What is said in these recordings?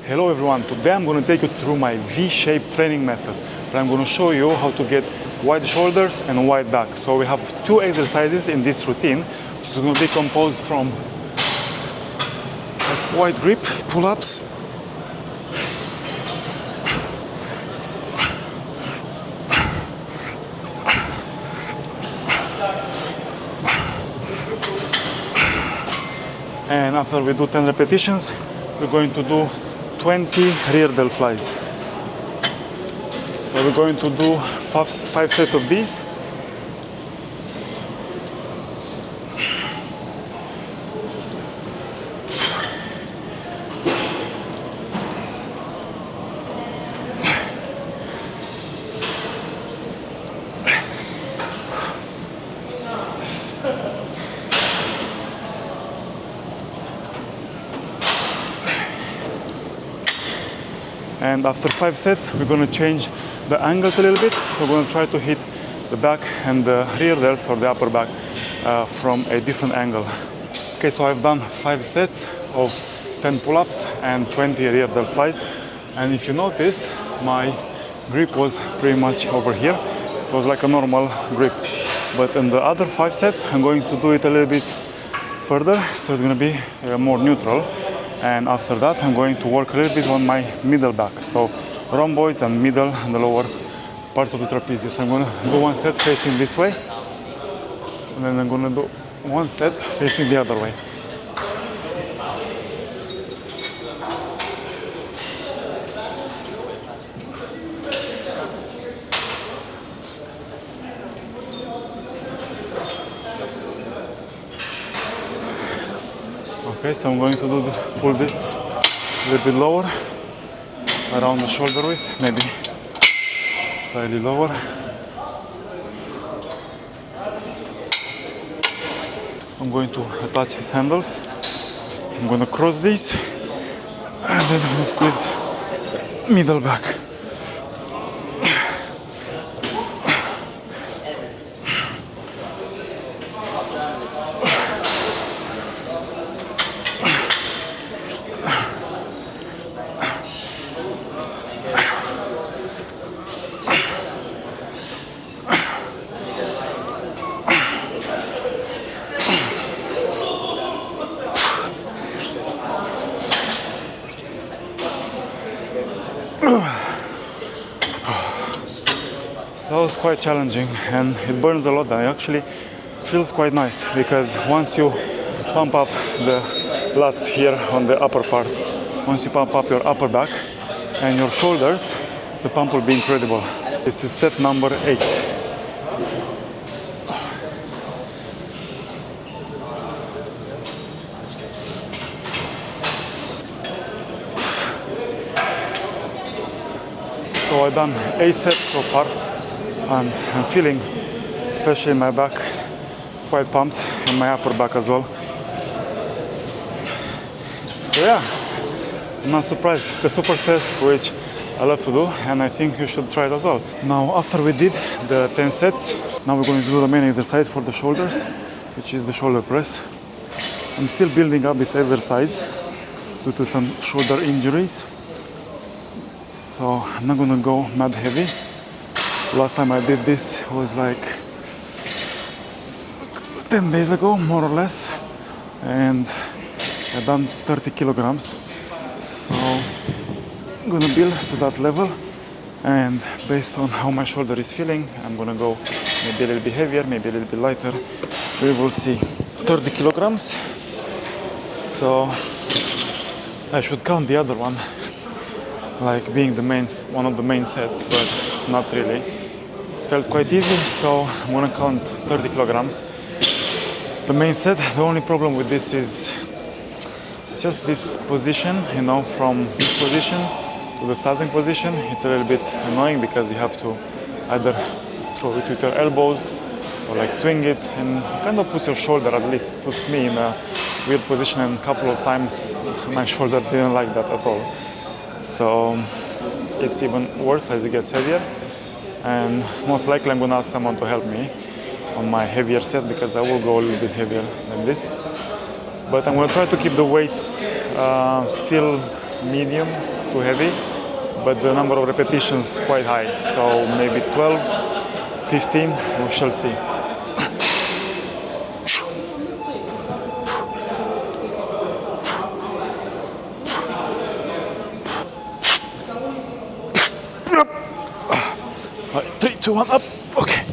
Hello everyone, today I'm going to take you through my V-shaped training method. I'm going to show you how to get wide shoulders and wide back. So we have two exercises in this routine, which is going to be composed from wide grip, pull-ups, and after we do 10 repetitions, we're going to do 20 rear delt flies. So we're going to do five sets of these. And after 5 sets, we're going to change the angles a little bit. So we're going to try to hit the back and the rear delts or the upper back from a different angle. Okay, so I've done 5 sets of 10 pull-ups and 20 rear delt flies. And if you noticed, my grip was pretty much over here. So it's like a normal grip. But in the other 5 sets, I'm going to do it a little bit further. So it's going to be more neutral. And after that, I'm going to work a little bit on my middle back. So rhomboids and middle and the lower parts of the trapezius. I'm going to do one set facing this way. And then I'm going to do one set facing the other way. Okay, so I'm going to pull this a little bit lower, around the shoulder width, maybe slightly lower. I'm going to attach his handles. I'm going to cross these, and then I'm going to squeeze middle back. That was quite challenging and it burns a lot, and it actually feels quite nice because once you pump up the lats here on the upper part, once you pump up your upper back and your shoulders, the pump will be incredible. This is set number 8. So I've done 8 sets so far. And I'm feeling, especially my back, quite pumped, and my upper back as well. So yeah, I'm not surprised. It's a superset which I love to do, and I think you should try it as well. Now, after we did the 10 sets, now we're going to do the main exercise for the shoulders, which is the shoulder press. I'm still building up this exercise due to some shoulder injuries, so I'm not going to go mad heavy. Last time I did this was like 10 days ago, more or less, and I've done 30 kilograms. So I'm gonna build to that level, and based on how my shoulder is feeling, I'm gonna go maybe a little bit heavier, maybe a little bit lighter. We will see. 30 kilograms. So I should count the other one like being one of the main sets, but not really. It felt quite easy, so I'm gonna count 30 kilograms. The main set, the only problem with this is it's just this position, you know, from this position to the starting position. It's a little bit annoying because you have to either throw it with your elbows or like swing it, and it kind of puts your shoulder, at least puts me in a weird position, and a couple of times my shoulder didn't like that at all. So it's even worse as it gets heavier, and most likely I'm going to ask someone to help me on my heavier set because I will go a little bit heavier than this. But I'm going to try to keep the weights still medium too heavy, but the number of repetitions quite high. So maybe 12, 15, we shall see. Right, 3, 2, 1, up. Okay.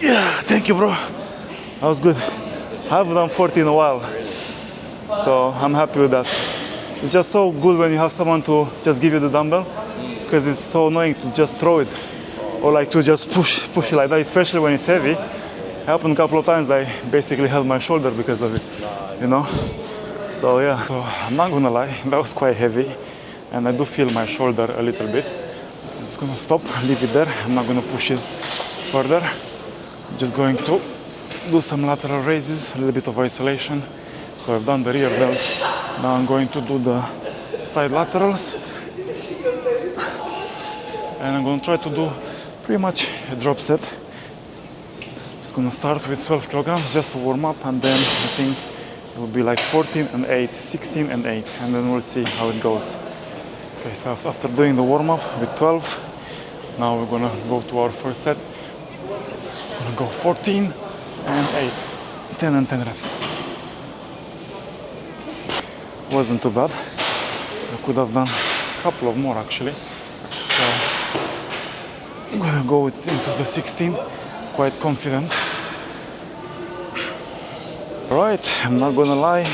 Yeah, thank you, bro. That was good. I haven't done 40 in a while, so I'm happy with that. It's just so good when you have someone to just give you the dumbbell, because it's so annoying to just throw it or like to just push it like that, especially when it's heavy. It happened a couple of times. I basically held my shoulder because of it, you know. So yeah, so I'm not gonna lie, that was quite heavy, and I do feel my shoulder a little bit. I'm just gonna stop, leave it there. I'm not gonna push it further. I'm just going to do some lateral raises, a little bit of isolation. So I've done the rear delts. Now I'm going to do the side laterals, and I'm going to try to do pretty much a drop set. Just gonna start with 12 kilograms just to warm up, and then I think it will be like 14 and 8, 16 and 8, and then we'll see how it goes. Okay, so after doing the warm up with 12, now we're gonna go to our first set. We're gonna go 14 and 8, 10 and 10 reps. Wasn't too bad. I could have done a couple of more actually. So I'm gonna go into the 16, quite confident. Alright, I'm not gonna lie,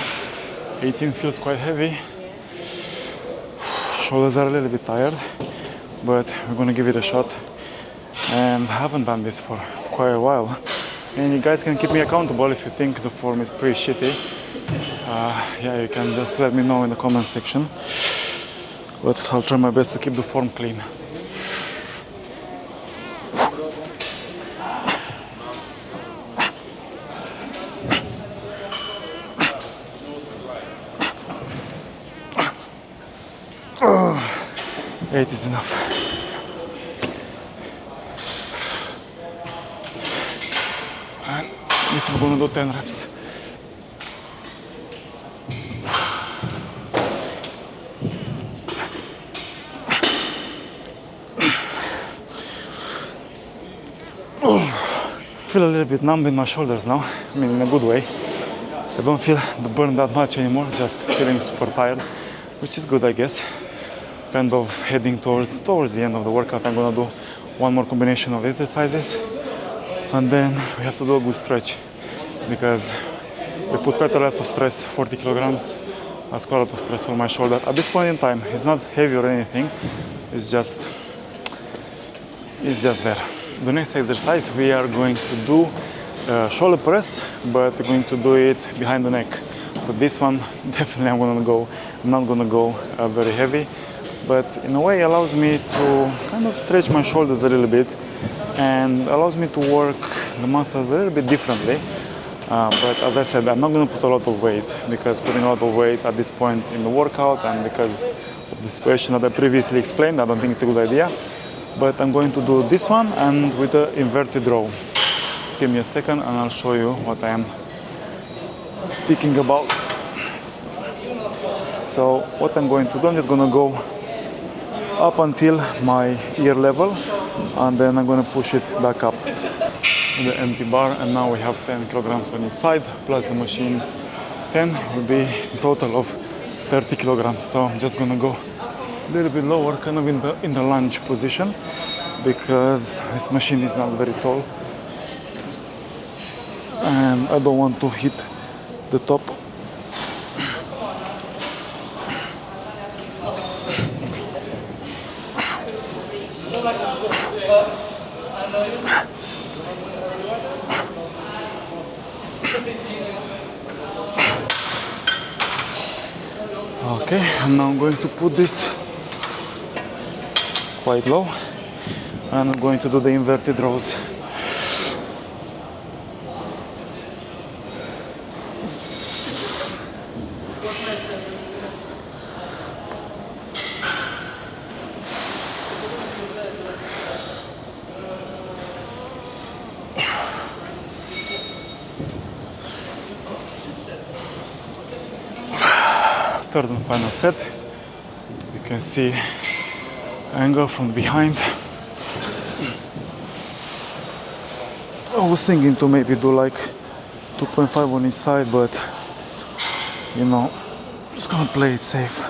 18 feels quite heavy. Shoulders are a little bit tired, but we're gonna give it a shot. And I haven't done this for quite a while. And you guys can keep me accountable if you think the form is pretty shitty. Yeah, you can just let me know in the comment section. But I'll try my best to keep the form clean. Oh, 8 is enough. And this we're gonna do 10 reps. I feel a little bit numb in my shoulders now. I mean, in a good way. I don't feel the burn that much anymore, just feeling super tired, which is good, I guess. Kind of heading towards the end of the workout. I'm gonna do one more combination of exercises, and then we have to do a good stretch, because we put quite a lot of stress, 40 kilograms. That's quite a lot of stress on my shoulder. At this point in time, it's not heavy or anything, it's just there. The next exercise, we are going to do shoulder press, but we're going to do it behind the neck. For this one, definitely I'm not gonna go very heavy, but in a way allows me to kind of stretch my shoulders a little bit and allows me to work the muscles a little bit differently. But as I said, I'm not gonna put a lot of weight, because putting a lot of weight at this point in the workout, and because of the situation that I previously explained, I don't think it's a good idea. But I'm going to do this one and with the inverted row. Just give me a second and I'll show you what I am speaking about. So what I'm going to do, I'm just going to go up until my ear level, and then I'm going to push it back up with the empty bar. And now we have 10 kilograms on each side, plus the machine 10 will be a total of 30 kilograms. So I'm just going to go a little bit lower, kind of in the lunge position, because this machine is not very tall and I don't want to hit the top. Okay, and now I'm going to put this quite low, and I'm going to do the inverted rows. Third and final set. You can see angle from behind. I was thinking to maybe do like 2.5 on each side, but you know, just gonna play it safe.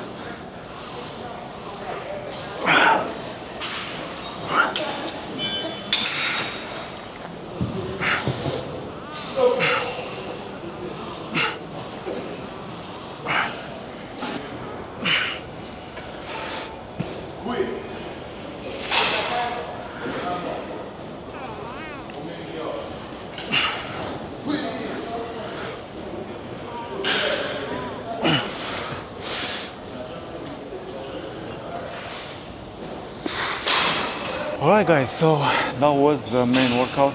Alright guys, so that was the main workout.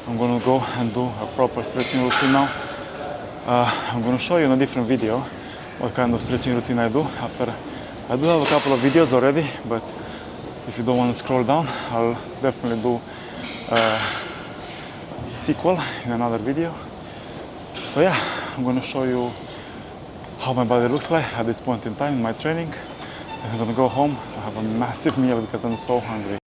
I'm gonna go and do a proper stretching routine now. I'm gonna show you in a different video what kind of stretching routine I do after. I do have a couple of videos already, but if you don't want to scroll down, I'll definitely do a sequel in another video. So yeah, I'm gonna show you how my body looks like at this point in time in my training. I'm gonna go home, I have a massive meal because I'm so hungry.